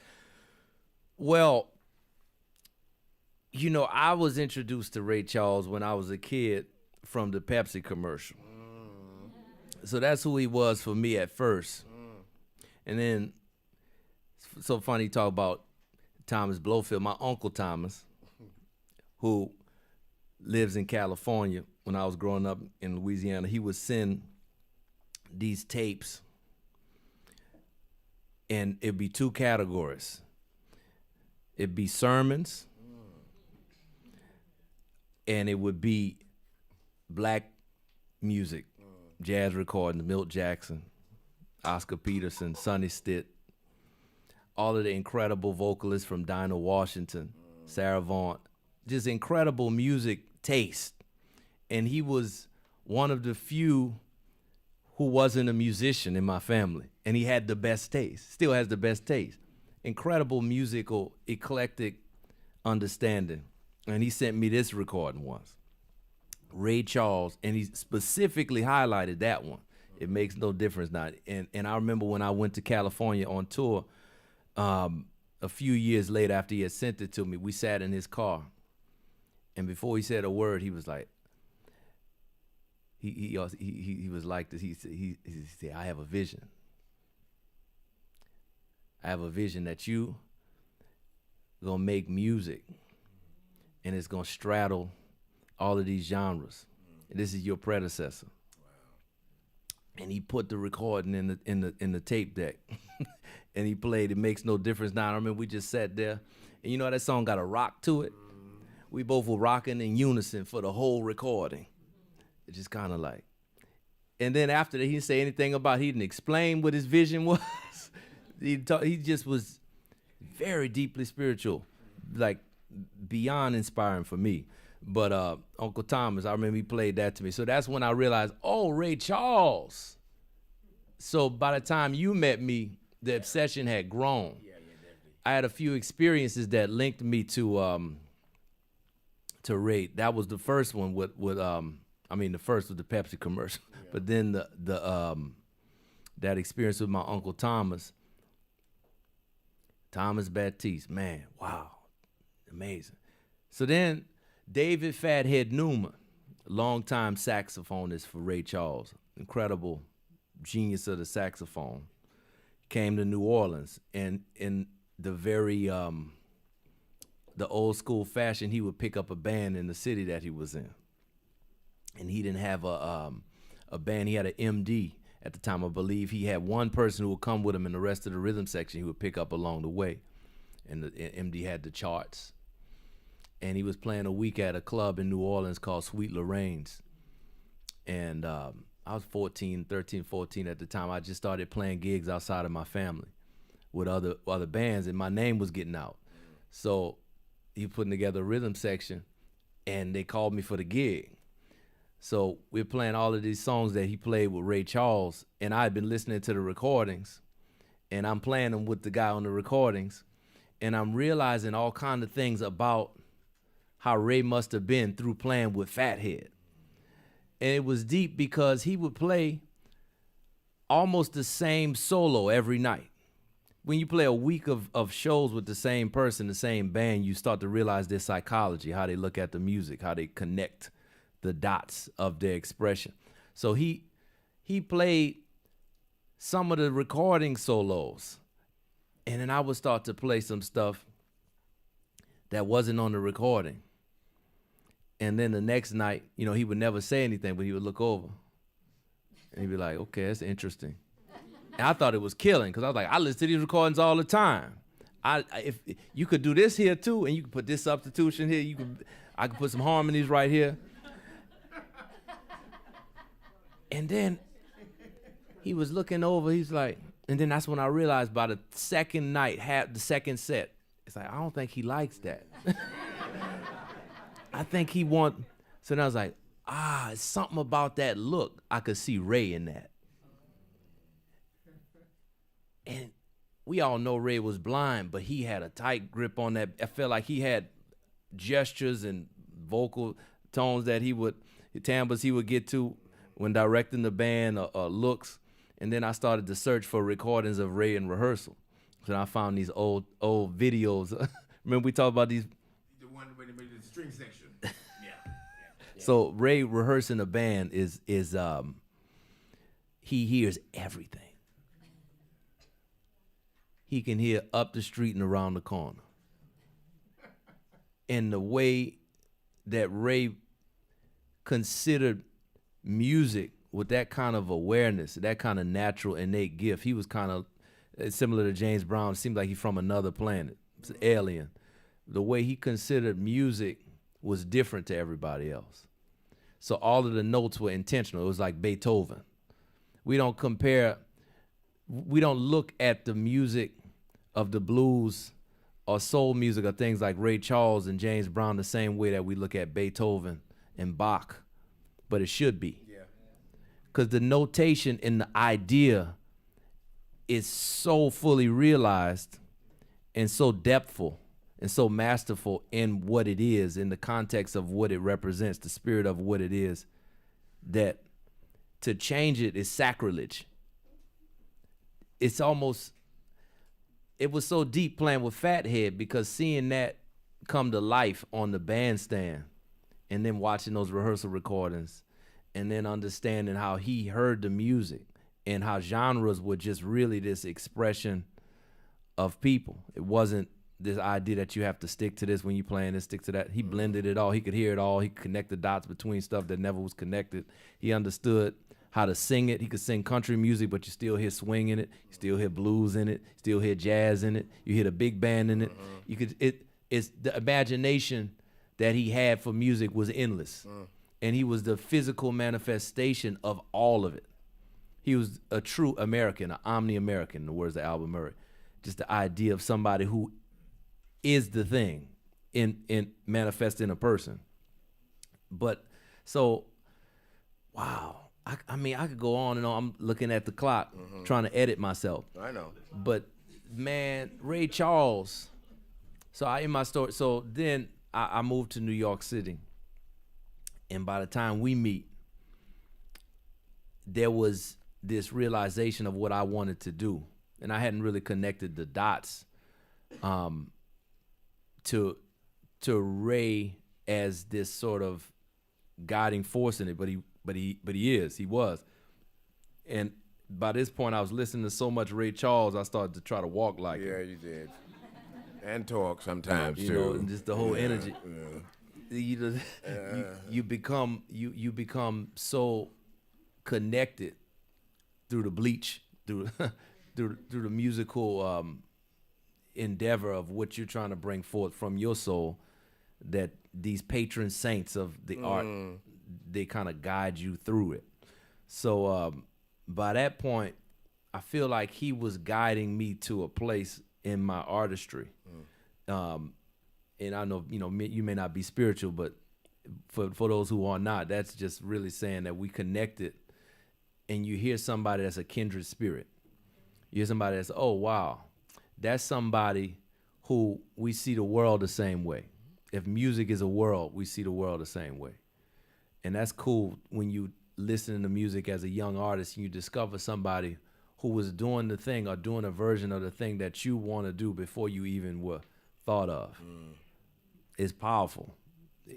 Well, you know, I was introduced to Ray Charles when I was a kid from the Pepsi commercial. So that's who he was for me at first. And then, so funny, talk about Thomas Blofield, my Uncle Thomas, who lives in California. When I was growing up in Louisiana, he would send these tapes, and it'd be two categories. It'd be sermons, and it would be black music, jazz recordings, Milt Jackson, Oscar Peterson, Sonny Stitt, all of the incredible vocalists from Dinah Washington, Sarah Vaughan, just incredible music taste. And he was one of the few who wasn't a musician in my family. And he had the best taste, still has the best taste. Incredible musical, eclectic understanding. And he sent me this recording once. Ray Charles, and he specifically highlighted that one. It makes no difference now. And I remember when I went to California on tour, a few years later after he had sent it to me, we sat in his car. And before he said a word, he was like, he was like this. He said, I have a vision. I have a vision that you gonna make music, and it's gonna straddle all of these genres. And this is your predecessor. Wow. And he put the recording in the tape deck, and he played. It makes no difference now. I remember we just sat there, and you know that song got a rock to it. We both were rocking in unison for the whole recording. It just kind of like, and then after that, he didn't say anything about. He didn't explain what his vision was. He just was very deeply spiritual, like beyond inspiring for me. But Uncle Thomas, I remember he played that to me. So that's when I realized, oh, Ray Charles. So by the time you met me, the obsession had grown. Yeah, definitely. I had a few experiences that linked me to Ray. That was the first one with the first was the Pepsi commercial. Yeah. But then the that experience with my Uncle Thomas Batiste, man, wow, amazing. So then David Fathead Newman, longtime saxophonist for Ray Charles, incredible genius of the saxophone, came to New Orleans, and in the very the old school fashion, he would pick up a band in the city that he was in, and he didn't have a band. He had an MD at the time. I believe he had one person who would come with him, and the rest of the rhythm section he would pick up along the way, and the MD had the charts. And he was playing a week at a club in New Orleans called Sweet Lorraine's. And I was 13, 14 at the time. I just started playing gigs outside of my family with other bands, and my name was getting out. So he putting together a rhythm section, and they called me for the gig. So we're playing all of these songs that he played with Ray Charles, and I had been listening to the recordings, and I'm playing them with the guy on the recordings, and I'm realizing all kinds of things about how Ray must have been through playing with Fathead. And it was deep because he would play almost the same solo every night. When you play a week of shows with the same person, the same band, you start to realize their psychology, how they look at the music, how they connect the dots of their expression. So he played some of the recording solos, and then I would start to play some stuff that wasn't on the recording. And then the next night, you know, he would never say anything, but he would look over, and he'd be like, okay, that's interesting. And I thought it was killing, because I was like, I listen to these recordings all the time. If you could do this here too, and you could put this substitution here, I could put some harmonies right here. And then he was looking over, he's like, and then that's when I realized by the second night, the second set, it's like, I don't think he likes that. I think he so then I was like, it's something about that look. I could see Ray in that. And we all know Ray was blind, but he had a tight grip on that. I felt like he had gestures and vocal tones that timbres he would get to when directing the band looks. And then I started to search for recordings of Ray in rehearsal. So I found these old videos. Remember we talked about these? The one with the string section. Yeah. So Ray rehearsing a band is he hears everything. He can hear up the street and around the corner. And the way that Ray considered music with that kind of awareness, that kind of natural innate gift, he was kind of similar to James Brown. It seemed like he's from another planet. It's an alien. The way he considered music was different to everybody else. So all of the notes were intentional. It was like Beethoven. We don't look at the music of the blues or soul music or things like Ray Charles and James Brown the same way that we look at Beethoven and Bach, but it should be. Because the notation and the idea is so fully realized and so depthful and so masterful in what it is, in the context of what it represents, the spirit of what it is, that to change it is sacrilege. It's almost, it was so deep playing with Fathead, because seeing that come to life on the bandstand and then watching those rehearsal recordings and then understanding how he heard the music and how genres were just really this expression of people. It wasn't this idea that you have to stick to this when you're playing this, stick to that. He blended it all. He could hear it all. He could connect the dots between stuff that never was connected. He understood how to sing it. He could sing country music, but you still hear swing in it. You still hear blues in it. Still hear jazz in it. You hear the big band in it. You could. It's the imagination that he had for music was endless. And he was the physical manifestation of all of it. He was a true American, an omni-American, in the words of Albert Murray. Just the idea of somebody who is the thing in manifest in a person. But so, wow. I mean, I could go on and on. I'm looking at the clock, trying to edit myself. I know. But man, Ray Charles. So in my story, so then I moved to New York City. And by the time we meet, there was this realization of what I wanted to do. And I hadn't really connected the dots to Ray as this sort of guiding force in it, but he was. And by this point, I was listening to so much Ray Charles, I started to try to walk like him. Yeah, you did. And talk sometimes, you too. know, and just the whole energy. Yeah. You become so connected through the bleach, through the musical endeavor of what you're trying to bring forth from your soul, that these patron saints of the art, they kind of guide you through it. So by that point, I feel like he was guiding me to a place in my artistry. And I know, you may not be spiritual, but for those who are not, that's just really saying that we connected. And you hear somebody that's a kindred spirit. You hear somebody that's, oh, wow, that's somebody who we see the world the same way. If music is a world, we see the world the same way. And that's cool when you listen to music as a young artist and you discover somebody who was doing the thing or doing a version of the thing that you want to do before you even were thought of. It's powerful.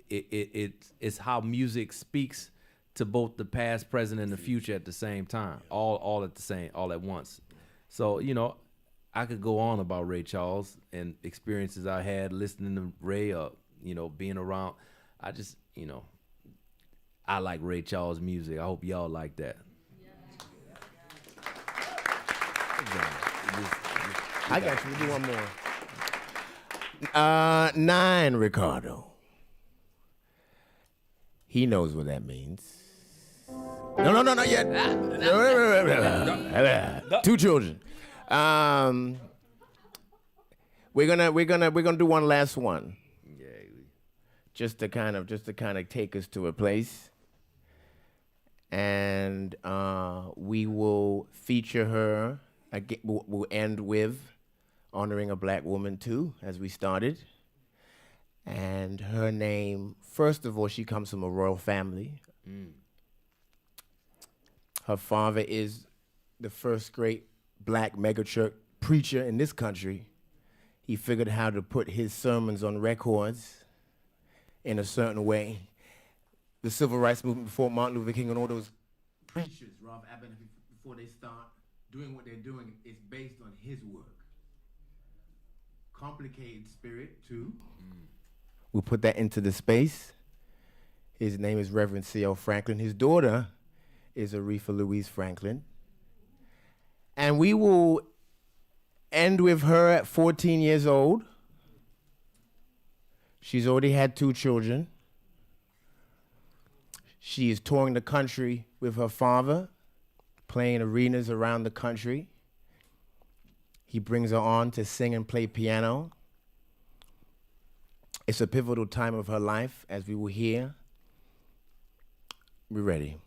It's how music speaks to both the past, present, and the future at the same time, all at once. So, I could go on about Ray Charles and experiences I had listening to Ray or, being around. I just, I like Ray Charles music. I hope y'all like that. I got you. We'll do one more. 9, Ricardo. He knows what that means. No, not yet. 2 children. We're gonna do one last one. Yeah. Just to kind of take us to a place. And we will feature her. Again, we'll end with honoring a black woman too, as we started. And her name, first of all, she comes from a royal family. Her father is the first great black megachurch preacher in this country. He figured how to put his sermons on records in a certain way. The civil rights movement before Martin Luther King and all those preachers, Ralph Abernathy, before they start doing what they're doing, is based on his work. Complicated spirit, too. We'll put that into the space. His name is Reverend C.L. Franklin. His daughter is Aretha Louise Franklin. And we will end with her at 14 years old. She's already had 2 children. She is touring the country with her father, playing arenas around the country. He brings her on to sing and play piano. It's a pivotal time of her life, as we will hear. We're ready.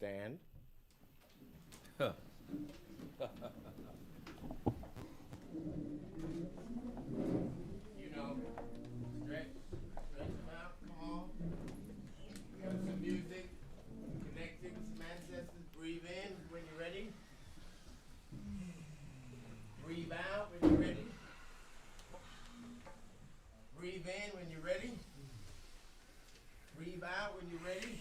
Stand. You know, stretch them out, come on. Give us some music, connecting with some ancestors. Breathe in when you're ready. Breathe out when you're ready. Breathe in when you're ready. Breathe out when you're ready.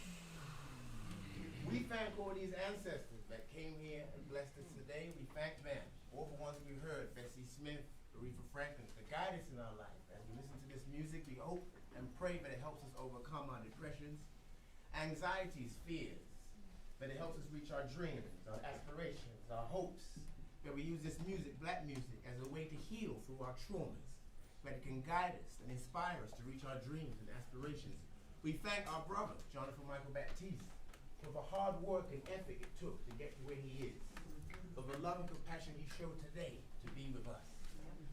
We thank all these ancestors that came here and blessed us today. We thank them. All the ones we heard, Bessie Smith, Aretha Franklin, the guidance in our life. As we listen to this music, we hope and pray that it helps us overcome our depressions, anxieties, fears, that it helps us reach our dreams, our aspirations, our hopes, that we use this music, black music, as a way to heal through our traumas, but it can guide us and inspire us to reach our dreams and aspirations. We thank our brother, Jon Batiste, for the hard work and effort it took to get to where he is, for the love and compassion he showed today to be with us.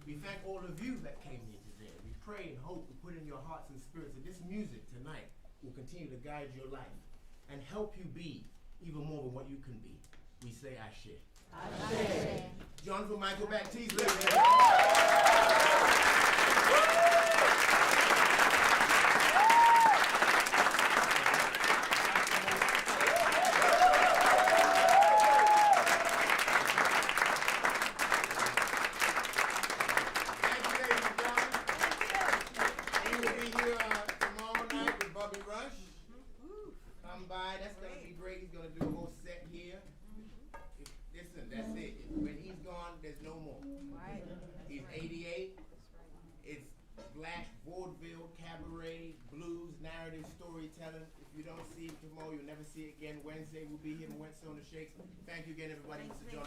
We thank all of you that came here today. We pray and hope and put in your hearts and spirits that this music tonight will continue to guide your life and help you be even more than what you can be. We say Ashe. Ashe. Jon Batiste, ladies and gentlemen. There's no more. Right. He's 88. It's black vaudeville, cabaret, blues, narrative, storytelling. If you don't see it tomorrow, you'll never see it again. Wednesday, we'll be here in Mwenso on the Shakes. Thank you again, everybody. Mr. Jon.